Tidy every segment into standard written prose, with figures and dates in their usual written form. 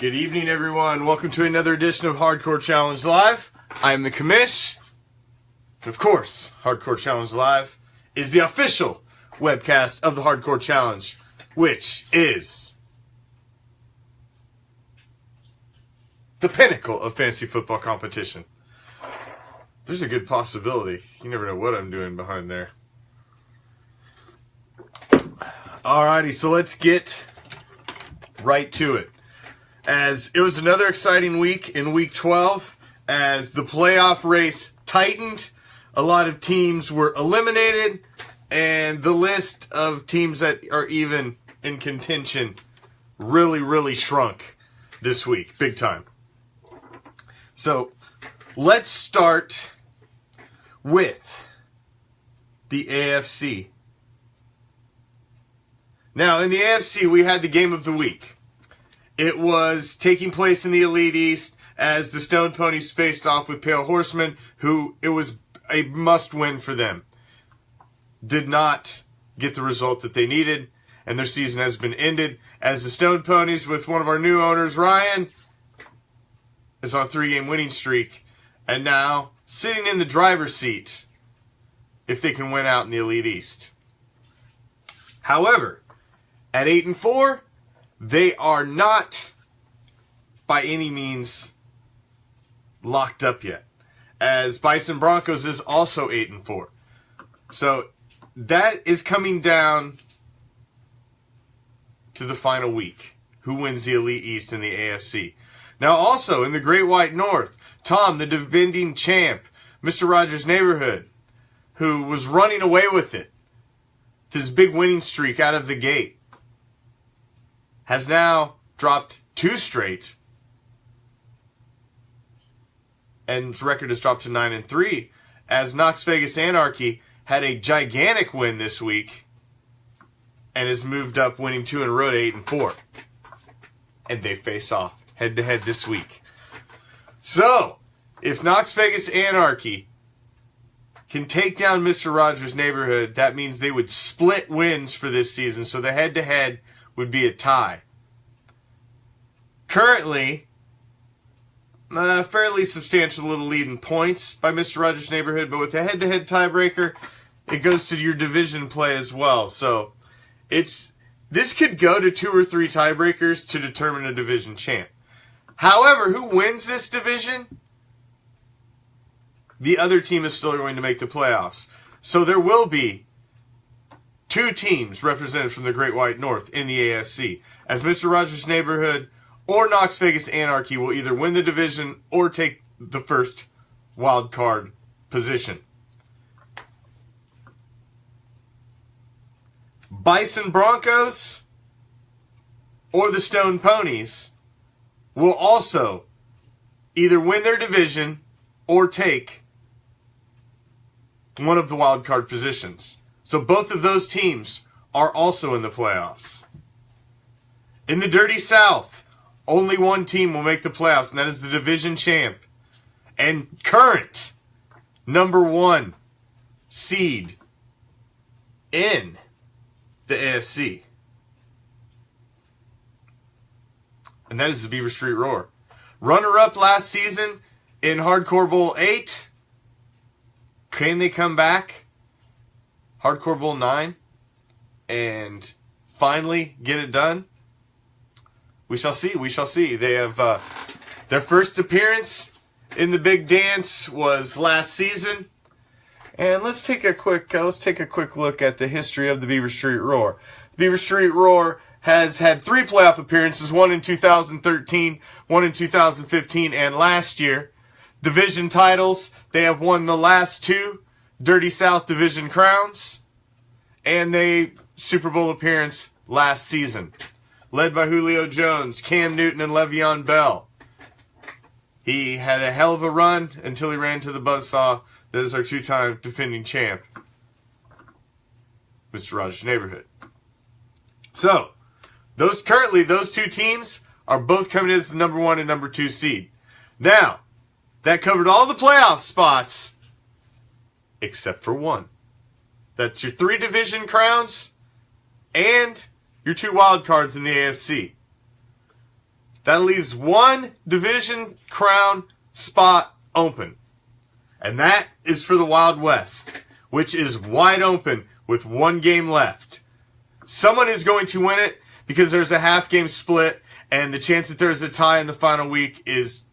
Good evening, everyone. Welcome to another edition of Hardcore Challenge Live. I am the Commish. And of course, Hardcore Challenge Live is the official webcast of the Hardcore Challenge, which is the pinnacle of fantasy football competition. There's a good possibility. You never know what I'm doing behind there. Alrighty, so let's get right to it. As it was another exciting week in Week 12, as the playoff race tightened, a lot of teams were eliminated, and the list of teams that are even in contention really shrunk this week, big time. So, let's start with the AFC. Now, in the AFC, we had the game of the week. It was taking place in the Elite East as the Stone Ponies faced off with Pale Horsemen, who it was a must-win for them. Did not get the result that they needed, and their season has been ended as the Stone Ponies, with one of our new owners, Ryan, is on a 3-game winning streak, and now sitting in the driver's seat if they can win out in the Elite East. However, at 8-4, they are not by any means locked up yet, as Bison Broncos is also 8-4. So that is coming down to the final week. Who wins the Elite East in the AFC? Now also in the Great White North, Tom, the defending champ, Mr. Rogers' Neighborhood, who was running away with it, this big winning streak out of the gate, has now dropped 2 straight, and his record has dropped to 9-3, as Knox Vegas Anarchy had a gigantic win this week and has moved up, winning 2 in a row to 8-4. And they face off head-to-head this week. So, if Knox Vegas Anarchy can take down Mr. Rogers' Neighborhood, that means they would split wins for this season, so the head-to-head would be a tie. Currently, a fairly substantial little lead in points by Mr. Rogers' Neighborhood, but with a head-to-head tiebreaker, it goes to your division play as well. So, this could go to 2 or 3 tiebreakers to determine a division champ. However, who wins this division? The other team is still going to make the playoffs. So there will be 2 teams represented from the Great White North in the AFC, as Mr. Rogers' Neighborhood or Knox Vegas Anarchy will either win the division or take the first wild card position. Bison Broncos or the Stone Ponies will also either win their division or take one of the wild card positions. So both of those teams are also in the playoffs. In the Dirty South, only one team will make the playoffs, and that is the division champ and current number 1 seed in the AFC. And that is the Beaver Street Roar. Runner-up last season in Hardcore Bowl 8. Can they come back? Hardcore Bowl 9 and finally get it done? We shall see. They have their first appearance in the Big Dance was last season. And let's take a quick look at the history of the Beaver Street Roar. The Beaver Street Roar has had 3 playoff appearances, one in 2013, one in 2015, and last year. Division titles, they have won the last 2 Dirty South Division crowns, and they Super Bowl appearance last season, led by Julio Jones, Cam Newton, and Le'Veon Bell. He had a hell of a run until he ran into the buzzsaw that is our 2-time defending champ, Mr. Rogers' Neighborhood. So, those 2 teams are both coming in as the number 1 and number 2 seed. Now, that covered all the playoff spots except for one. That's your 3 division crowns and your 2 wild cards in the AFC. That leaves one division crown spot open. And that is for the Wild West, which is wide open with one game left. Someone is going to win it because there's a half-game split, and the chance that there's a tie in the final week it's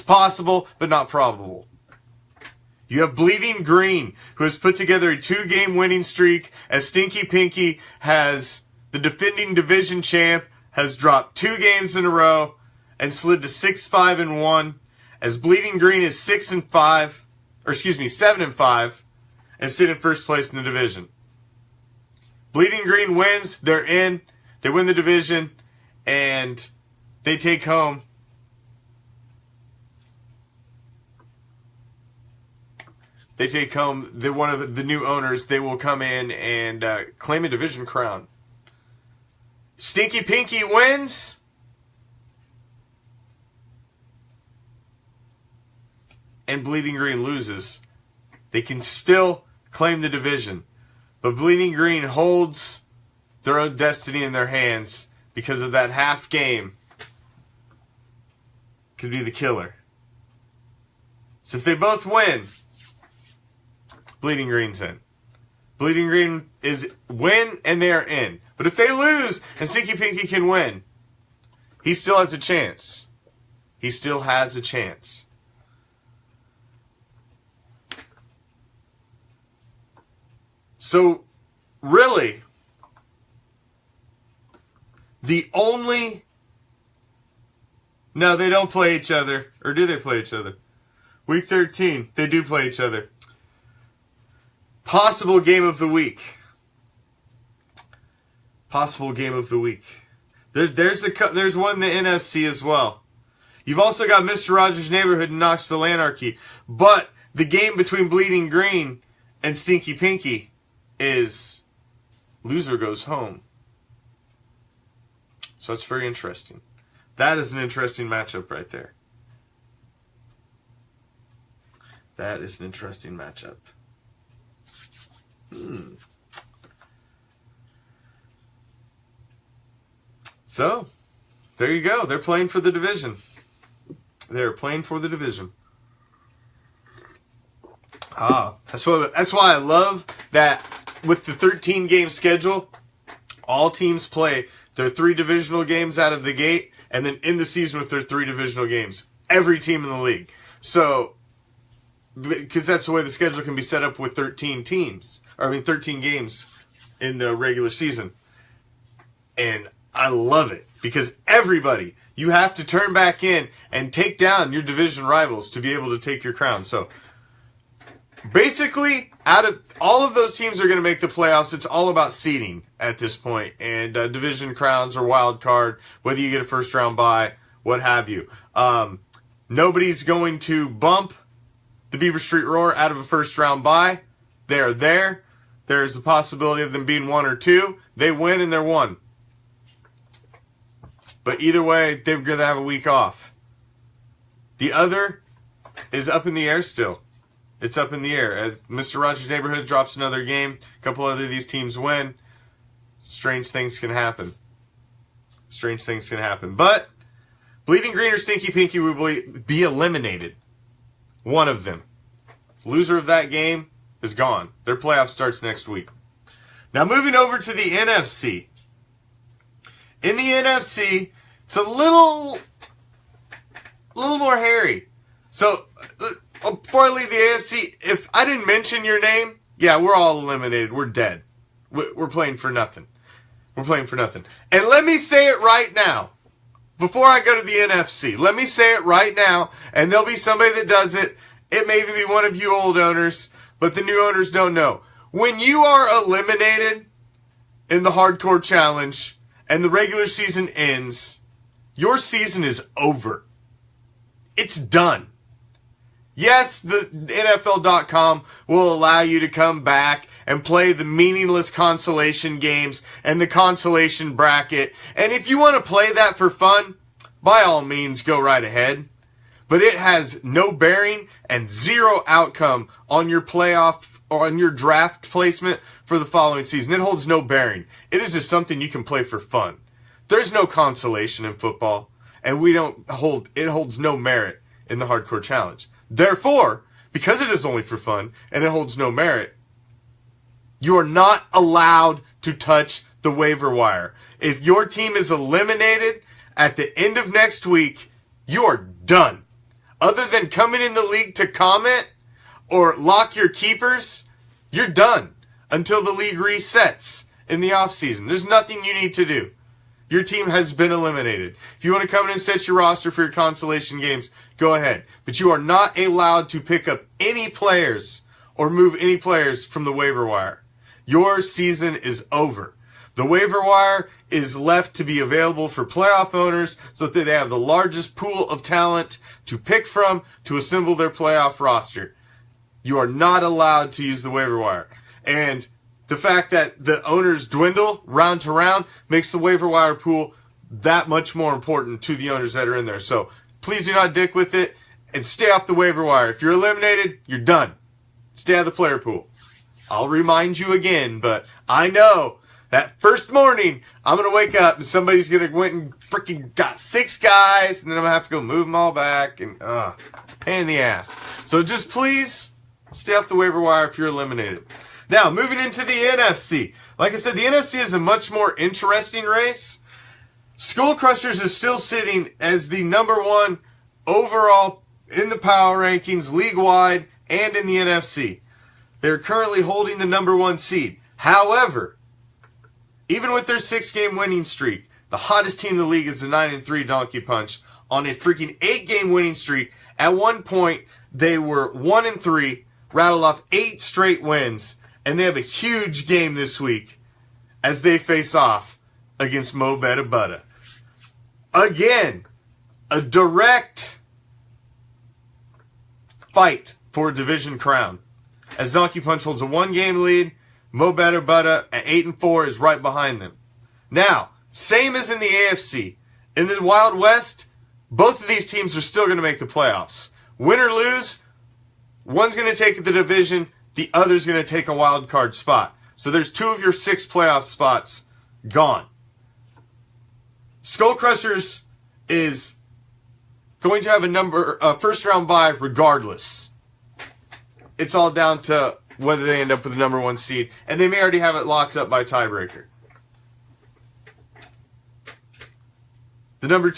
possible, but not probable. You have Bleeding Green, who has put together a 2-game winning streak, as Stinky Pinky has, the defending division champ, has dropped 2 games in a row and slid to 6-5-1, as Bleeding Green is 7-5, and sit in first place in the division. Bleeding Green wins, they're in, they win the division, and they take home one of the new owners. They will come in and claim a division crown. Stinky Pinky wins. And Bleeding Green loses. They can still claim the division. But Bleeding Green holds their own destiny in their hands because of that half game. Could be the killer. So if they both win, Bleeding Green's in. Bleeding Green is win and they are in. But if they lose and Stinky Pinky can win, he still has a chance. He still has a chance. So, really, the only... No, they don't play each other. Or do they play each other? Week 13, they do play each other. Possible game of the week. Possible game of the week. There's one in the NFC as well. You've also got Mr. Rogers' Neighborhood and Knoxville Anarchy. But the game between Bleeding Green and Stinky Pinky is loser goes home. So it's very interesting. That is an interesting matchup right there. That is an interesting matchup. So, there you go. They're playing for the division. They're playing for the division. That's why I love that with the 13-game schedule, all teams play their 3 divisional games out of the gate, and then in the season with their 3 divisional games. Every team in the league. So, because that's the way the schedule can be set up with 13 games in the regular season. And I love it because everybody, you have to turn back in and take down your division rivals to be able to take your crown. So, basically, out of all of those teams are going to make the playoffs. It's all about seeding at this point, and division crowns or wild card, whether you get a first round bye, what have you. Nobody's going to bump the Beaver Street Roar out of a first round bye. They are there. There's a possibility of them being 1 or 2. They win and they're 1. But either way, they're going to have a week off. The other is up in the air still. It's up in the air. As Mr. Rogers' Neighborhood drops another game, a couple other of these teams win, strange things can happen. Strange things can happen. But Bleeding Green or Stinky Pinky will be eliminated. One of them. Loser of that game is gone. Their playoff starts next week. Now moving over to the NFC. In the NFC, it's a little more hairy. So, before I leave the AFC, if I didn't mention your name, yeah, we're all eliminated. We're dead. We're playing for nothing. We're playing for nothing. And let me say it right now. Before I go to the NFC, let me say it right now, and there'll be somebody that does it. It may even be one of you old owners, but the new owners don't know. When you are eliminated in the Hardcore Challenge and the regular season ends, your season is over. It's done. Yes, the NFL.com will allow you to come back and play the meaningless consolation games and the consolation bracket. And if you want to play that for fun, by all means, go right ahead. But it has no bearing and zero outcome on your playoff or on your draft placement for the following season. It holds no bearing. It is just something you can play for fun. There's no consolation in football. and it holds no merit in the Hardcore Challenge. Therefore, because it is only for fun and it holds no merit, you are not allowed to touch the waiver wire. If your team is eliminated at the end of next week, you are done. Other than coming in the league to comment or lock your keepers, you're done until the league resets in the offseason. There's nothing you need to do. Your team has been eliminated. If you want to come in and set your roster for your consolation games, go ahead. But you are not allowed to pick up any players or move any players from the waiver wire. Your season is over. The waiver wire is left to be available for playoff owners so that they have the largest pool of talent to pick from to assemble their playoff roster. You are not allowed to use the waiver wire. And the fact that the owners dwindle round to round makes the waiver wire pool that much more important to the owners that are in there. So please do not dick with it and stay off the waiver wire. If you're eliminated, you're done. Stay out of the player pool. I'll remind you again, but I know that first morning I'm going to wake up and somebody's going to went and freaking got 6 guys and then I'm going to have to go move them all back and it's a pain in the ass. So just please stay off the waiver wire if you're eliminated. Now, moving into the NFC. Like I said, the NFC is a much more interesting race. Skull Crushers is still sitting as the number 1 overall in the power rankings, league-wide, and in the NFC. They're currently holding the number 1 seed. However, even with their 6-game winning streak, the hottest team in the league is the 9-3 Donkey Punch on a freaking 8-game winning streak. At one point, they were 1-3, rattled off 8 straight wins, and they have a huge game this week as they face off against Mo Betta Butta. Again, a direct fight for a division crown. As Donkey Punch holds a 1-game lead, Mo Betta Butta at 8-4 is right behind them. Now, same as in the AFC. In the Wild West, both of these teams are still going to make the playoffs. Win or lose, one's going to take the division, the other's going to take a wild card spot. So there's 2 of your 6 playoff spots gone. Skull Crushers is going to have a first round bye regardless. It's all down to whether they end up with the number 1 seed, and they may already have it locked up by tiebreaker. The number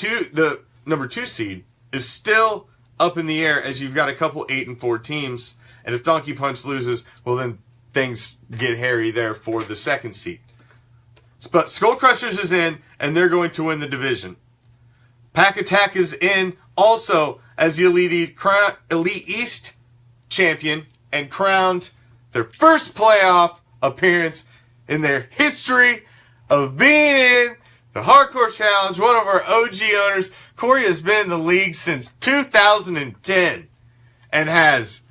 two seed is still up in the air as you've got a couple 8-4 teams, and if Donkey Punch loses, well then things get hairy there for the 2nd seed. But Skull Crushers is in, and they're going to win the division. Pack Attack is in also as the Elite East champion and crowned their first playoff appearance in their history of being in the Hardcore Challenge. One of our OG owners, Corey, has been in the league since 2010 and has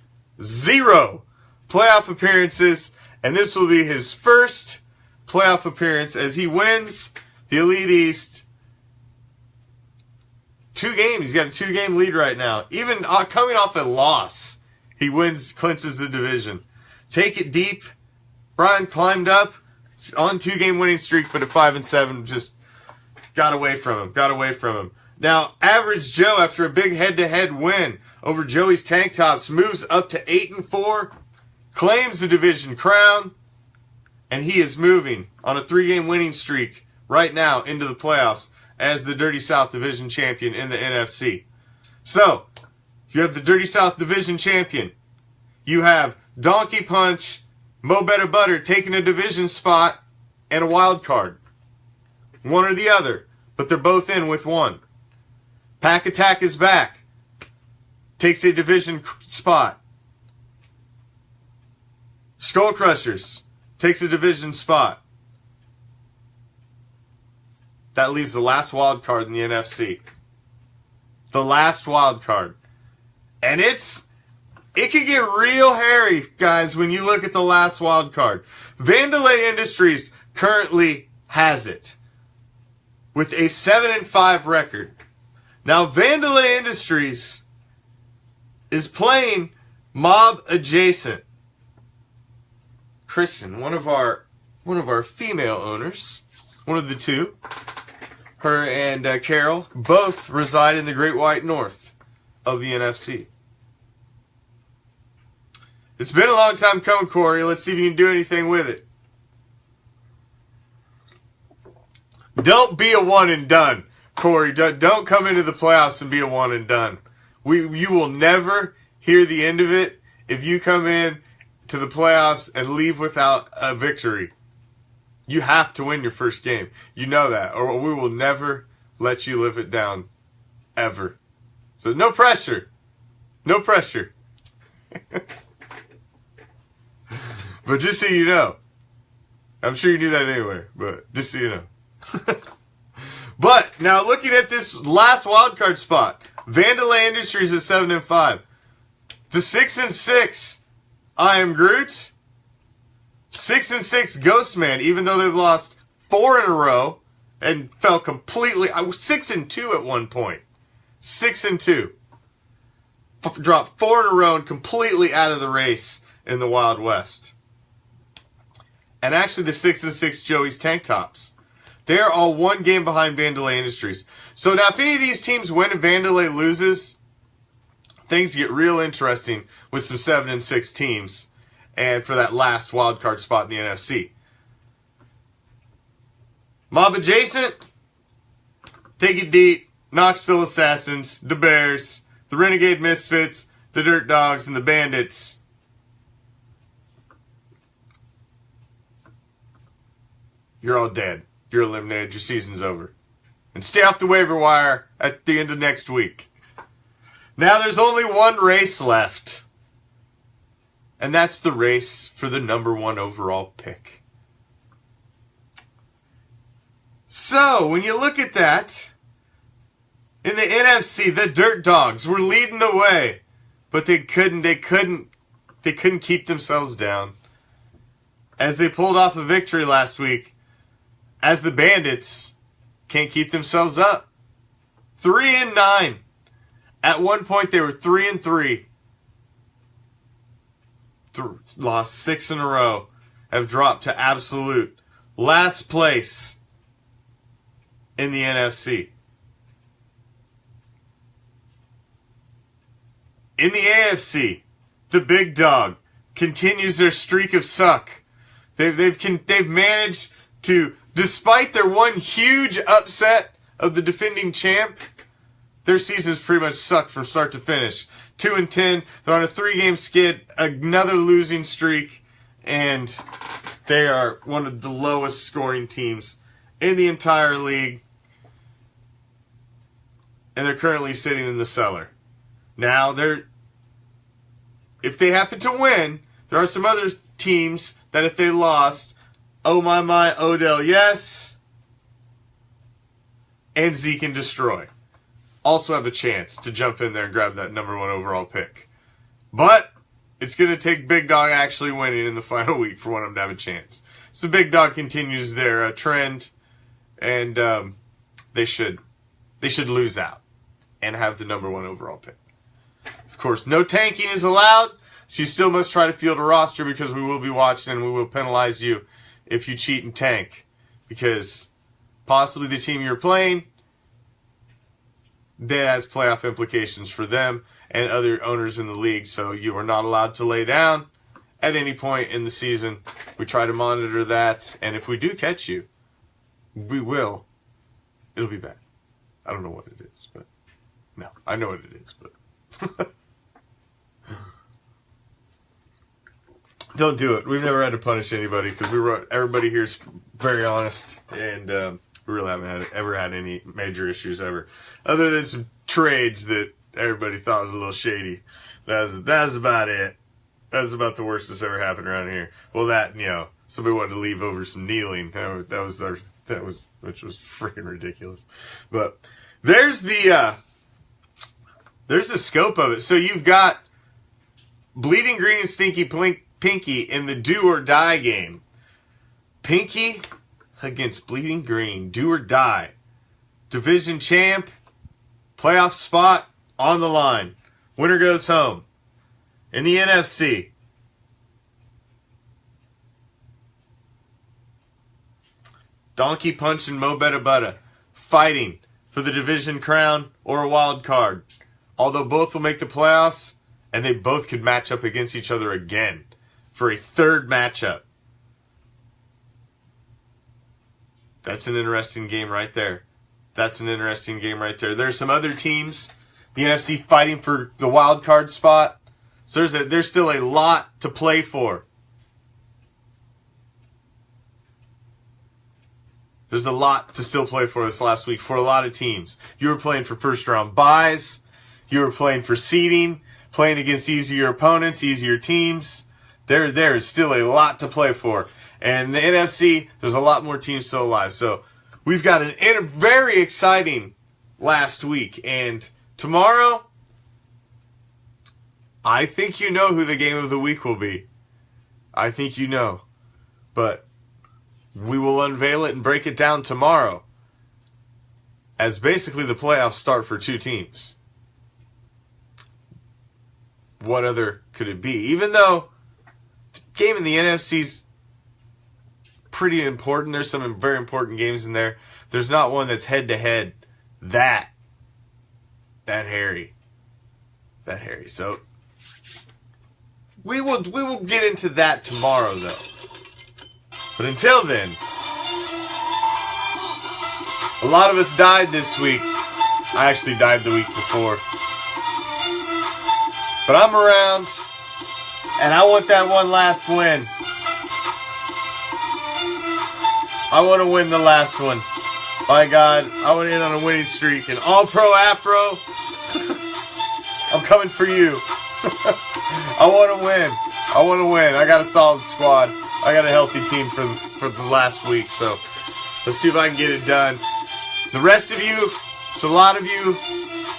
0 playoff appearances, and this will be his first playoff appearance as he wins the Elite East 2 games. He's got a 2-game lead right now. Even coming off a loss, he clinches the division. Take it deep. Brian climbed up on 2-game winning streak, but at 5-7 just got away from him. Now, Average Joe, after a big head-to-head win over Joey's Tank Tops, moves up to 8-4, claims the division crown, and he is moving on a 3-game winning streak right now into the playoffs as the Dirty South Division champion in the NFC. So, you have the Dirty South Division champion. You have Donkey Punch, Mo Betta Butta taking a division spot and a wild card. One or the other, but they're both in with 1. Pack Attack is back. Takes a division spot. Skull Crushers takes a division spot. That leaves the last wild card in the NFC. The last wild card. And it can get real hairy, guys, when you look at the last wild card. Vandalay Industries currently has it with a 7-5 record. Now, Vandalay Industries is playing Mob Adjacent. Kristen, one of our female owners, one of the 2, her and Carol, both reside in the Great White North of the NFC. It's been a long time coming, Corey. Let's see if you can do anything with it. Don't be a one and done, Corey. Don't come into the playoffs and be a one and done. You will never hear the end of it if you come in to the playoffs and leave without a victory. You have to win your first game. You know that, or we will never let you live it down, ever. So no pressure. No pressure. But just so you know, I'm sure you knew that anyway, but just so you know. But now looking at this last wildcard spot, Vandelay Industries is 7-5. The 6-6, I Am Groot. 6-6 Ghostman, even though they've lost 4 in a row and fell completely. I was 6-2 at one point. 6-2. Dropped 4 in a row and completely out of the race in the Wild West. And actually the 6-6 Joey's Tank Tops. They're all one game behind Vandelay Industries. So now if any of these teams win and Vandelay loses, things get real interesting with some 7-6 teams. And for that last wild card spot in the NFC. Mob adjacent, take it deep. Knoxville Assassins, the Bears, the Renegade Misfits, the Dirt Dogs, and the Bandits. You're all dead. You're eliminated. Your season's over. And stay off the waiver wire at the end of next week. Now there's only one race left. And that's the race for the #1 overall pick. So, when you look at that, in the NFC, the Dirt Dogs were leading the way. But they couldn't keep themselves down. As they pulled off a victory last week, as the Bandits can't keep themselves up. 3-9. At one point, they were 3-3. Lost 6 in a row. Have dropped to absolute last place in the NFC. In the AFC, the Big Dog continues their streak of suck. They've managed to, despite their one huge upset of the defending champ, their season's pretty much sucked from start to finish. 2-10. They're on a 3-game skid, another losing streak, and they are one of the lowest scoring teams in the entire league. And they're currently sitting in the cellar. Now, if they happen to win, there are some other teams that if they lost, oh my, Odell, yes, and Zeke and Destroy also have a chance to jump in there and grab that #1 overall pick. But it's going to take Big Dog actually winning in the final week for one of them to have a chance. So Big Dog continues their trend, and they should lose out and have the #1 overall pick. Of course, no tanking is allowed, so you still must try to field a roster because we will be watching and we will penalize you if you cheat and tank. Because possibly the team you're playing, that has playoff implications for them and other owners in the league, so you are not allowed to lay down at any point in the season. We try to monitor that, and if we do catch you, we will. It'll be bad. I don't know what it is, but no, I know what it is, but don't do it. We've never had to punish anybody because everybody here's very honest, and we really haven't ever had any major issues ever, other than some trades that everybody thought was a little shady. That's about it. That's about the worst that's ever happened around here. Well, somebody wanted to leave over some kneeling. That was which was freaking ridiculous. But there's the scope of it. So you've got Bleeding Green and Stinky Pinky in the do or die game. Pinky against Bleeding Green, do or die. Division champ, playoff spot on the line. Winner goes home. In the NFC, Donkey Punch and Mo Betta Butta, fighting for the division crown or a wild card. Although both will make the playoffs, and they both could match up against each other again for a third matchup. That's an interesting game right there. That's an interesting game right there. There's some other teams, the NFC fighting for the wild card spot. So there's still a lot to play for. There's a lot to still play for this last week for a lot of teams. You were playing for first round buys. You were playing for seeding, playing against easier opponents, easier teams. There is still a lot to play for. And the NFC, there's a lot more teams still alive. So we've got a very exciting last week. And tomorrow, I think you know who the game of the week will be. I think you know. But we will unveil it and break it down tomorrow, as basically the playoffs start for two teams. What other could it be? Even though the game in the NFC's pretty important, there's some very important games in there. There's not one that's head-to-head that hairy. That hairy. So we will get into that tomorrow, though. But until then, a lot of us died this week. I actually died the week before. But I'm around, and I want that one last win. I want to win the last one. By God, I want to end on a winning streak. And All-Pro Afro, I'm coming for you. I want to win. I want to win. I got a solid squad. I got a healthy team for the last week. So let's see if I can get it done. The rest of you, it's a lot of you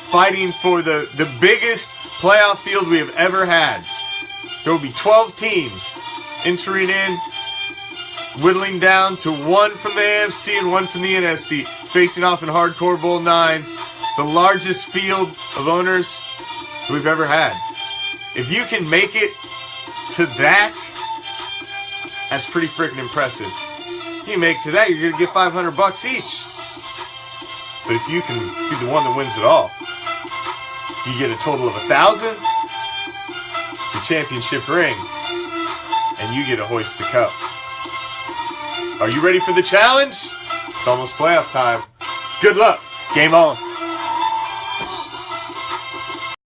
fighting for the biggest playoff field we have ever had. There will be 12 teams entering in, whittling down to one from the AFC and one from the NFC, facing off in Hardcore Bowl 9, the largest field of owners we've ever had. If you can make it to that, that's pretty freaking impressive. You make it to that, you're going to get $500 each. But if you can be the one that wins it all, you get a total of $1,000, the championship ring, and you get to hoist the cup. Are you ready for the challenge? It's almost playoff time. Good luck. Game on.